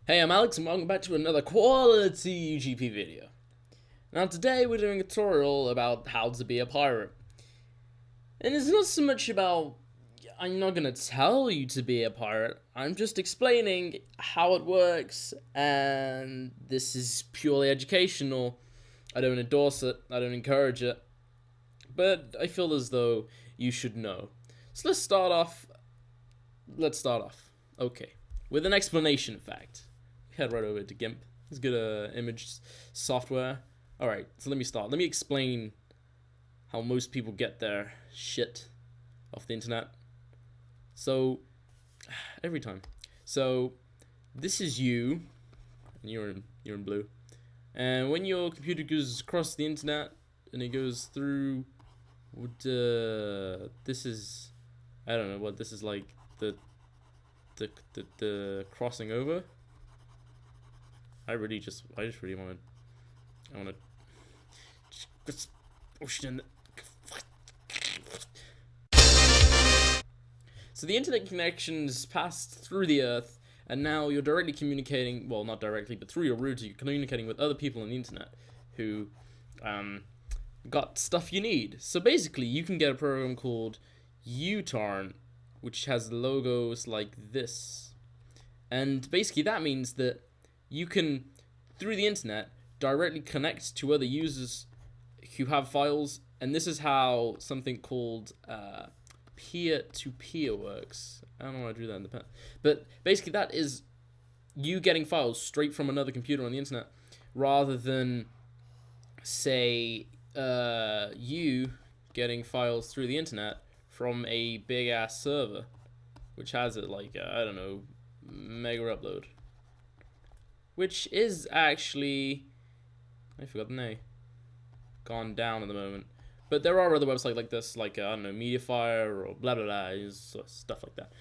Hey, I'm Alex and welcome back to another quality UGP video. Now today we're doing a tutorial about how to be a pirate. And it's not so much about, I'm not gonna tell you to be a pirate, I'm just explaining how it works, and this is purely educational. I don't endorse it, I don't encourage it, but I feel as though you should know. So let's start off, okay, with an explanation in fact. Head right over to GIMP. It's good image software. Alright, so let me start. Let me explain how most people get their shit off the internet. So, every time. So, this is you, and you're in blue. And when your computer goes across the internet, and it goes through, this is, I don't know what this is like, the crossing over. I just really want to ocean. So the internet connections passed through the earth, and now you're directly communicating, well, not directly, but through your router, you're communicating with other people on the internet who got stuff you need. So basically, you can get a program called Torrent, which has logos like this. And basically that means that you can, through the internet, directly connect to other users who have files, and this is how something called peer-to-peer works. I don't know why I drew that in the pen, but basically that is you getting files straight from another computer on the internet, rather than, say, you getting files through the internet from a big-ass server, which has it like, I don't know, mega upload. Which is actually, I forgot the name, gone down at the moment. But there are other websites like this, like, I don't know, Mediafire or blah blah blah, stuff like that.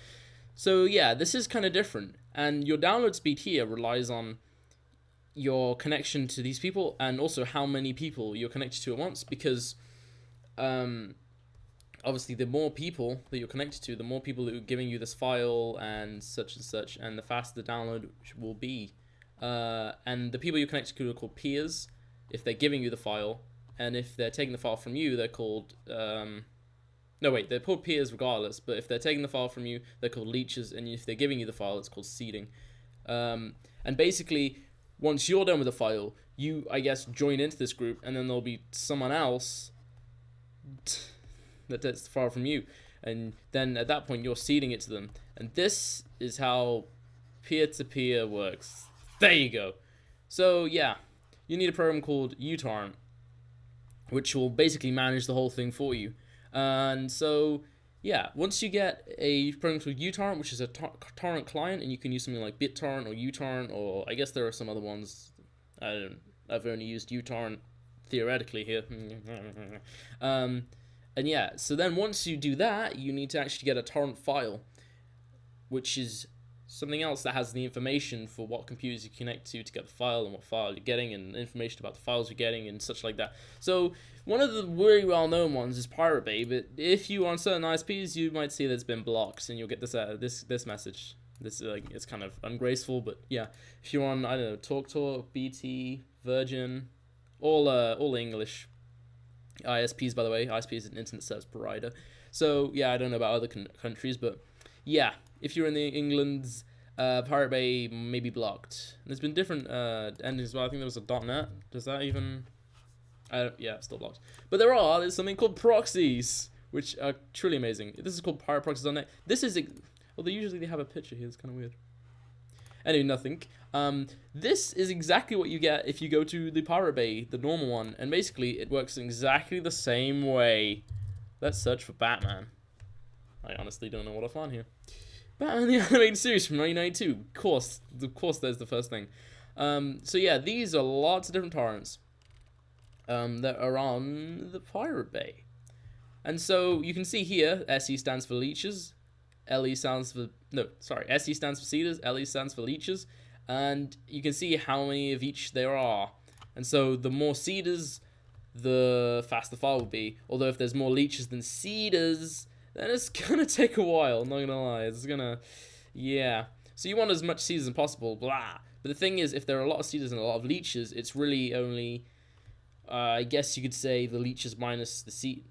So yeah, this is kind of different. And your download speed here relies on your connection to these people, and also how many people you're connected to at once, because obviously the more people that you're connected to, the more people who are giving you this file and such, and the faster the download will be. And the people you connect to are called peers if they're giving you the file, and if they're taking the file from you, they're called no wait, they're called peers regardless, but if they're taking the file from you, they're called leeches, and if they're giving you the file, it's called seeding. And basically, once you're done with the file, you, I guess, join into this group, and then there'll be someone else that takes the file from you, and then at that point you're seeding it to them, and this is how peer-to-peer works. There you go. So yeah, you need a program called uTorrent, which will basically manage the whole thing for you. And so yeah, once you get a program called uTorrent, which is a torrent client, and you can use something like BitTorrent or uTorrent, or I guess there are some other ones. I've only used uTorrent theoretically here. And yeah, so then once you do that, you need to actually get a torrent file, which is something else that has the information for what computers you connect to get the file, and what file you're getting, and information about the files you're getting, and such like that. So one of the very well-known ones is Pirate Bay, but if you are on certain ISPs, you might see that it's been blocked, and you'll get this message. This like, it's kind of ungraceful, but yeah, if you're on, I don't know, TalkTalk, BT, Virgin, all English ISPs, by the way. ISP is an internet service provider. So yeah, I don't know about other countries, but yeah, if you're in the England's, Pirate Bay may be blocked. There's been different endings as well. I think there was a .NET. Does that even? Yeah, it's still blocked. But there's something called proxies, which are truly amazing. This is called pirateproxies.net. This is, well, they have a picture here. It's kind of weird. Anyway, nothing. This is exactly what you get if you go to the Pirate Bay, the normal one, and basically it works in exactly the same way. Let's search for Batman. I honestly don't know what I found here. Batman the Animated Series from 1992. Of course, there's the first thing. So yeah, these are lots of different torrents that are on the Pirate Bay. And so you can see here, SE stands for leeches, SE stands for seeders, LE stands for leeches, and you can see how many of each there are. And so the more seeders, the faster the file will be. Although if there's more leeches than seeders, then it's gonna take a while, not gonna lie. It's gonna, yeah. So you want as much seeds as possible, blah. But the thing is, if there are a lot of seeders and a lot of leeches, it's really only, I guess you could say, the leeches minus the seed.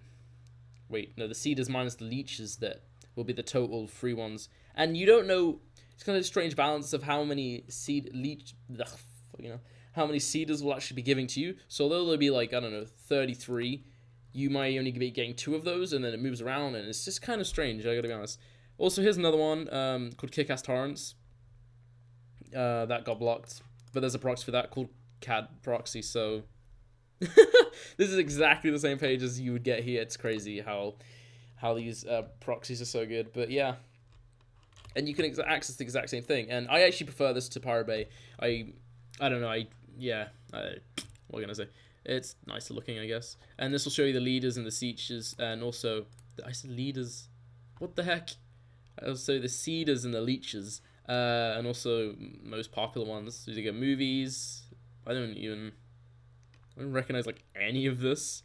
Wait, no, the seeders minus the leeches that will be the total free ones. And you don't know. It's kind of a strange balance of how many how many seeders will actually be giving to you. So although there'll be like, I don't know, 33, you might only be getting 2 of those, and then it moves around, and it's just kind of strange, I gotta be honest. Also, here's another one called Kick-Ass Torrents. That got blocked, but there's a proxy for that called CAD proxy, so this is exactly the same page as you would get here. It's crazy how these proxies are so good, but yeah. And you can access the exact same thing, and I actually prefer this to Pirate Bay. I don't know, what can I say? It's nicer looking, I guess. And this will show you the leaders and the seeders, and also, I said leaders, what the heck? Also the seeders and the leeches, and also most popular ones. So you get movies. I don't recognize like any of this.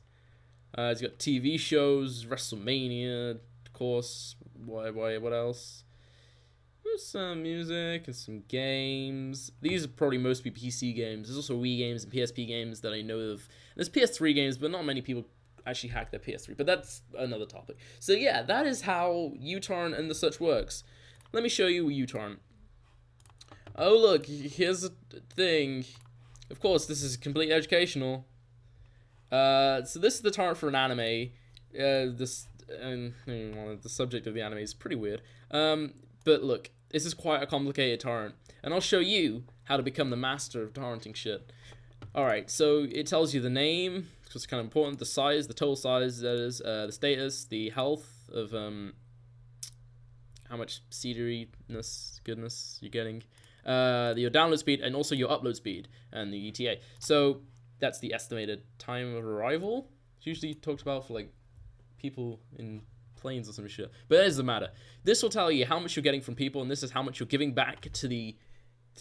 It's got TV shows, WrestleMania, of course. What else? There's some music and some games. These are probably mostly PC games. There's also Wii games and PSP games that I know of. There's PS3 games, but not many people actually hack their PS3. But that's another topic. So yeah, that is how uTorrent and the such works. Let me show you uTorrent. Oh look, here's a thing. Of course, this is completely educational. So this is the torrent for an anime. The subject of the anime is pretty weird. But look, this is quite a complicated torrent, and I'll show you how to become the master of torrenting shit. Alright, so it tells you the name, which is kind of important, the size, the total size, that is, the status, the health of how much goodness you're getting, your download speed, and also your upload speed, and the ETA. So that's the estimated time of arrival. It's usually talked about for like people in planes or some shit, but that doesn't matter. This will tell you how much you're getting from people, and this is how much you're giving back to the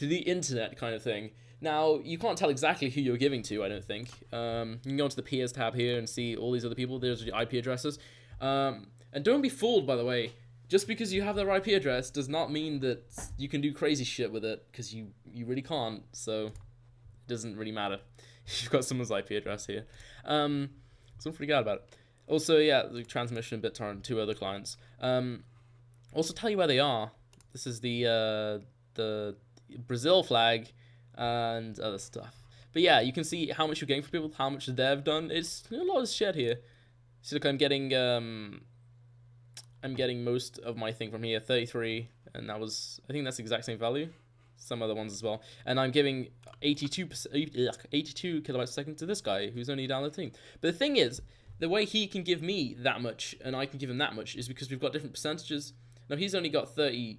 internet kind of thing. Now, you can't tell exactly who you're giving to, I don't think. You can go into the peers tab here and see all these other people. There's your IP addresses. And don't be fooled, by the way. Just because you have their IP address does not mean that you can do crazy shit with it, because you really can't, so it doesn't really matter. You've got someone's IP address here. So I'm pretty glad about it. Also, yeah, the transmission, BitTorrent, 2 other clients. Also tell you where they are. This is the Brazil flag and other stuff. But yeah, you can see how much you're getting for people, how much they've done. It's a lot of shit here. So look, I'm getting most of my thing from here, 33, and that was, I think that's the exact same value. Some other ones as well. And I'm giving 82 kilobytes a second to this guy who's only downloading. But the thing is, the way he can give me that much and I can give him that much is because we've got different percentages. Now, he's only got 31%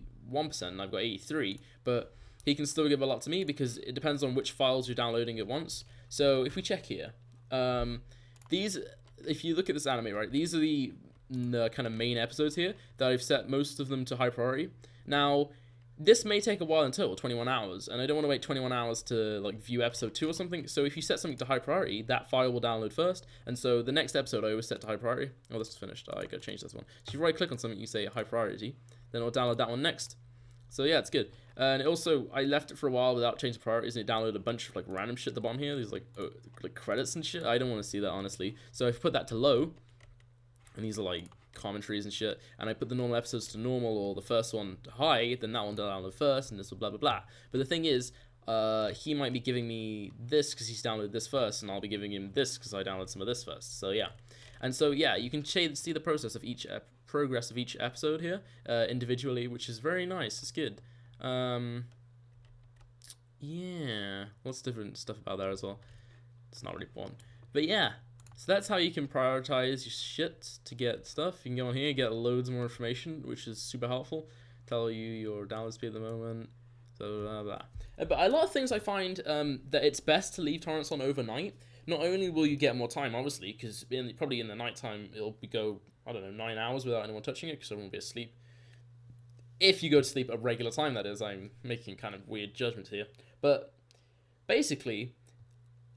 and I've got 83, but he can still give a lot to me because it depends on which files you're downloading at once. So if we check here, if you look at this anime, right, these are the kind of main episodes here that I've set most of them to high priority. Now, this may take a while in total, 21 hours, and I don't want to wait 21 hours to like view episode 2 or something, so if you set something to high priority, that file will download first, and so the next episode I always set to high priority. Oh, this is finished. I gotta change this one. So you right click on something, you say high priority, then it'll download that one next. So yeah, it's good. And it also, I left it for a while without changing priorities, and it downloaded a bunch of like random shit at the bottom here. These like credits and shit. I don't want to see that, honestly. So if I put that to low, and these are like commentaries and shit, and I put the normal episodes to normal or the first one to high, then that one will download first, and this will blah blah blah. But the thing is, he might be giving me this because he's downloaded this first, and I'll be giving him this because I downloaded some of this first. So yeah, and so yeah, you can see the process of each progress of each episode here individually, which is very nice. It's good. Yeah, lots of different stuff about there as well. It's not really fun, but yeah. So that's how you can prioritize your shit to get stuff. You can go on here, get loads more information, which is super helpful. Tell you your download speed at the moment, so blah, blah. But a lot of things I find that it's best to leave torrents on overnight. Not only will you get more time, obviously, because probably in the nighttime it'll go, I don't know, 9 hours without anyone touching it, because everyone will be asleep. If you go to sleep at regular time, that is. I'm making kind of weird judgments here. But basically,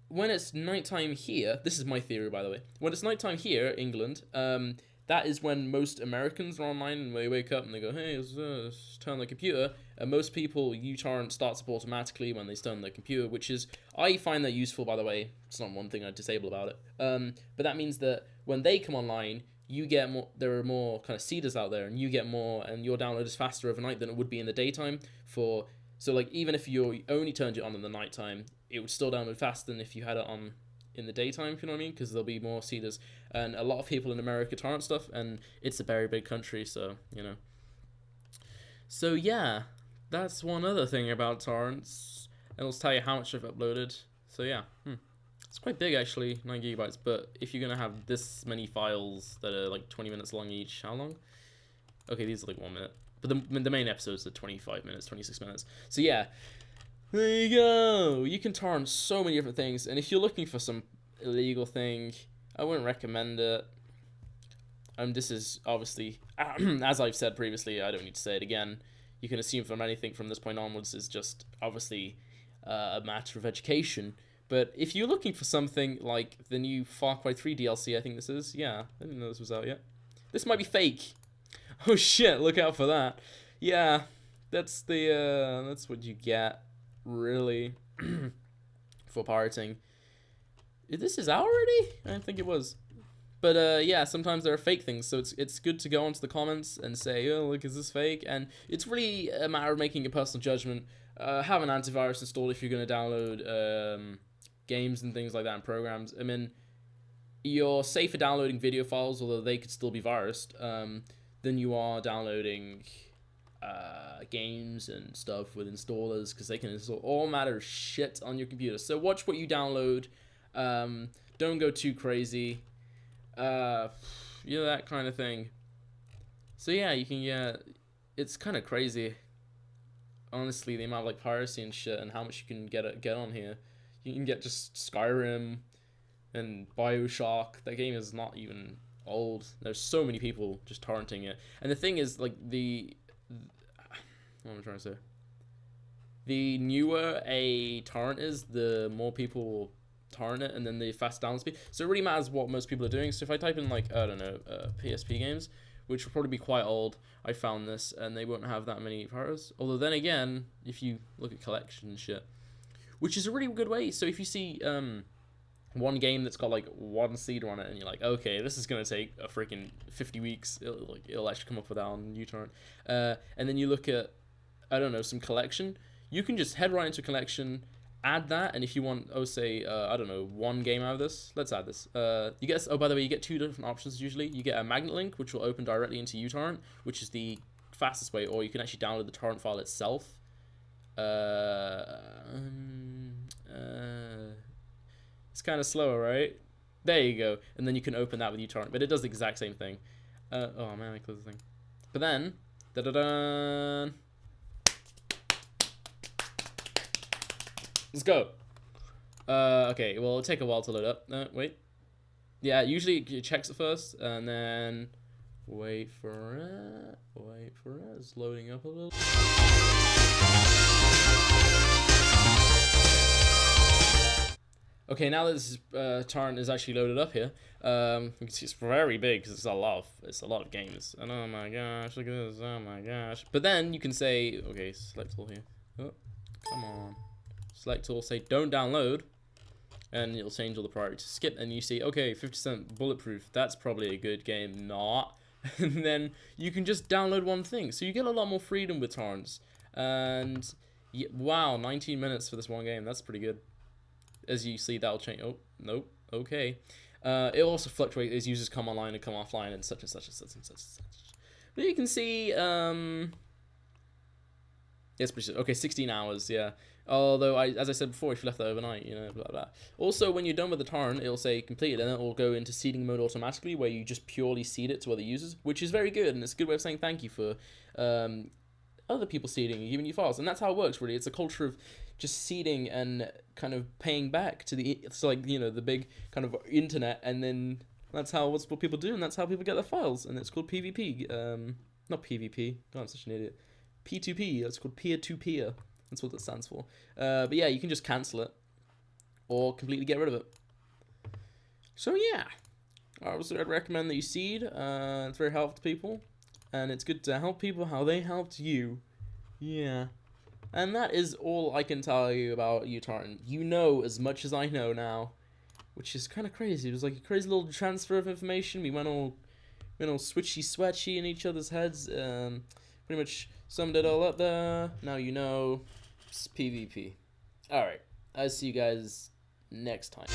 when it's nighttime here, this is my theory, by the way. When it's nighttime here, England, that that is when most Americans are online and they wake up and they go, hey, let's turn on the computer. And most people, uTorrent starts up automatically when they turn on the computer, which is, I find that useful, by the way. It's not one thing I disable about it. But that means that when they come online, you get more, there are more kind of seeders out there, and you get more, and your download is faster overnight than it would be in the daytime. So like, even if you only turned it on in the nighttime, it would still download faster than if you had it on in the daytime, if you know what I mean, because there'll be more seeders. And a lot of people in America torrent stuff, and it's a very big country, so, you know. So yeah, that's one other thing about torrents, and it'll tell you how much I've uploaded. So yeah, it's quite big actually, 9 gigabytes, but if you're gonna have this many files that are like 20 minutes long each, how long? Okay, these are like 1 minute, but the main episodes are 25 minutes, 26 minutes. So yeah, there you go. You can torrent so many different things, and if you're looking for some illegal thing, I wouldn't recommend it. This is obviously, as I've said previously, I don't need to say it again. You can assume from anything from this point onwards is just obviously a matter of education. But if you're looking for something like the new Far Cry 3 DLC, I think this is, yeah, I didn't know this was out yet. This might be fake. Oh shit! Look out for that. Yeah, that's what you get. Really, for pirating. This is out already? I didn't think it was. But yeah, sometimes there are fake things, so it's good to go onto the comments and say, oh, look, is this fake? And it's really a matter of making a personal judgment. Have an antivirus installed if you're going to download games and things like that and programs. I mean, you're safer downloading video files, although they could still be virused, than you are downloading games and stuff with installers, because they can install all matter of shit on your computer. So watch what you download. Don't go too crazy. You know, that kind of thing. So yeah, you can get, it's kind of crazy, honestly, the amount of like piracy and shit, and how much you can get on here. You can get just Skyrim and BioShock. That game is not even old. There's so many people just torrenting it, and the thing is, like, what am I trying to say? The newer a torrent is, the more people will torrent it, and then the fast download speed. So it really matters what most people are doing. So if I type in, like, I don't know, PSP games, which will probably be quite old, I found this, and they won't have that many pirates. Although then again, if you look at collection and shit, which is a really good way. So if you see one game that's got like one seeder on it, and you're like, okay, this is gonna take a freaking 50 weeks, it'll actually come up with that on uTorrent. And then you look at, I don't know, some collection. You can just head right into collection, add that, and if you want, say, I don't know, one game out of this, let's add this. You get, oh, by the way, you get two different options usually. You get a magnet link, which will open directly into uTorrent, which is the fastest way, or you can actually download the torrent file itself. It's kind of slower, right? There you go. And then you can open that with uTorrent, but it does the exact same thing. Oh man, I closed the thing. But then, let's go. Okay, well, it'll take a while to load up. Wait. Yeah, usually it checks it first, and then wait for it. It's loading up a little. Okay, now that this torrent is actually loaded up here, you can see it's very big because it's a lot of games. And oh my gosh, look at this! Oh my gosh! But then you can say, okay, select all here. Oh, come on, select all. Say don't download, and it'll change all the priority to skip. And you see, okay, 50% bulletproof. That's probably a good game. Not. And then you can just download one thing, so you get a lot more freedom with torrents. And yeah, wow, 19 minutes for this one game. That's pretty good. As you see, that'll change. Oh, nope. Okay. It'll also fluctuate as users come online and come offline and such and such and such and such and such. But you can see, yes, pretty okay, 16 hours, yeah. Although, as I said before, if you left that overnight, you know, blah, blah. Also, when you're done with the torrent, it'll say completed, and it will go into seeding mode automatically, where you just purely seed it to other users, which is very good, and it's a good way of saying thank you for other people seeding and giving you files. And that's how it works, really. It's a culture of just seeding and kind of paying back to the, so like, you know, the big kind of internet, and then that's what people do, and that's how people get their files, and it's called PvP. Not PvP. God, I'm such an idiot. P2P. It's called peer-to-peer. That's what that stands for. But yeah, you can just cancel it or completely get rid of it. So yeah, Obviously, I'd recommend that you seed. It's very helpful to people, and it's good to help people how they helped you. Yeah. And that is all I can tell you about Torrent. You know as much as I know now, which is kind of crazy. It was like a crazy little transfer of information. We went all switchy in each other's heads. Pretty much summed it all up there. Now you know. It's PvP. Alright. I'll see you guys next time.